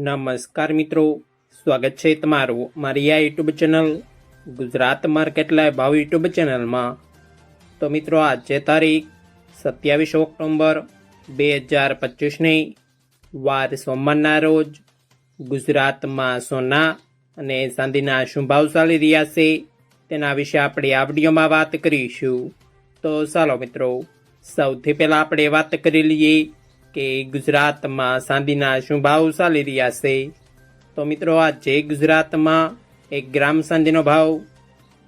નમસ્કાર મિત્રો, સ્વાગત છે તમારું મારી આ YouTube channel Gujarat market live ભાવ યુટ્યુબ ચેનલમાં। તો મિત્રો આજે તારીખ 27 ઓક્ટોબર 2025ની વાર સોમવારના રોજ ગુજરાતમાં સોના અને ચાંદીના શું ભાવ ચાલી રહ્યા છે તેના વિશે આપણે આ વિડીયોમાં વાત કરીશું। તો ચાલો મિત્રો, સૌથી પહેલાં આપણે વાત કરી લઈએ કે ગુજરાતમાં ચાંદીના શું ભાવ ચાલી રહ્યા છે। તો મિત્રો આજે ગુજરાતમાં 1 ગ્રામ ચાંદીનો ભાવ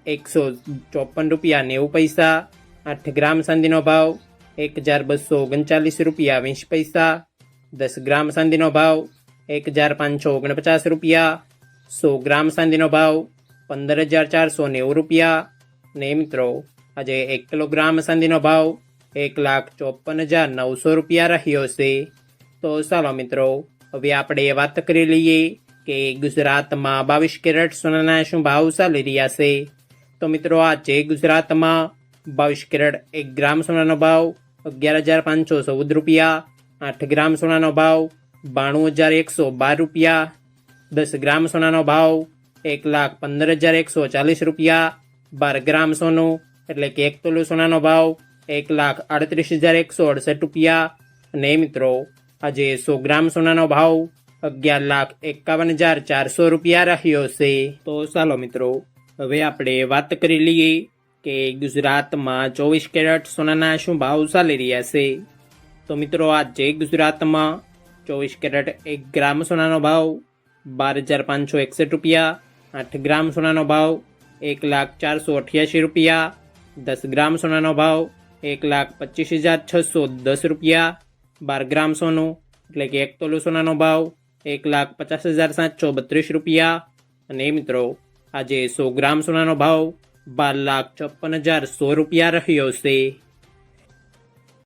154 રૂપિયા 90 પૈસા, 8 ગ્રામ ચાંદીનો ભાવ 1239 રૂપિયા 20 પૈસા, 10 ગ્રામ ચાંદીનો ભાવ 1549 રૂપિયા, 100 ગ્રામ ચાંદીનો ભાવ 15490 રૂપિયા। ને મિત્રો આજે 1 કિલોગ્રામ ચાંદીનો ભાવ 1,54,900 રૂપિયા રહ્યો છે। તો ચાલો મિત્રો, હવે આપણે વાત કરી લઈએ કે ગુજરાતમાં 22 કેરેટ સોનાના શું ભાવ ચાલી રહ્યા છે। તો મિત્રો આજે ગુજરાતમાં 22 કેરેટ 1 ગ્રામ સોનાનો ભાવ 11,514 રૂપિયા, 8 ગ્રામ સોનાનો ભાવ 92,112 રૂપિયા, 10 ગ્રામ સોનાનો ભાવ 1,15,140 રૂપિયા, 12 ગ્રામ સોનું એટલે કે 1 તોલું સોનાનો ભાવ 1,38,168 રૂપિયા। અને મિત્રો આજે 100 ગ્રામ સોનાનો ભાવ 11,51,400 રૂપિયા રહ્યો છે। તો ચાલો મિત્રો, હવે આપણે વાત કરી લઈએ કે ગુજરાતમાં 24 કેરેટ સોનાના શું ભાવ ચાલી રહ્યા છે। તો મિત્રો આજે ગુજરાતમાં 24 કેરેટ 1 ગ્રામ સોનાનો ભાવ 12,561 રૂપિયા, 8 ગ્રામ સોનાનો ભાવ 1,0488 રૂપિયા, 10 ગ્રામ સોનાનો ભાવ 1,25,610 રૂપિયા, 12 ગ્રામ સોનું એટલે કે 1 તોલું સોનાનો ભાવ 1,50,732 રૂપિયા। અને મિત્રો આજે 100 ગ્રામ સોનાનો ભાવ 12,56,100 રૂપિયા રહ્યો છે।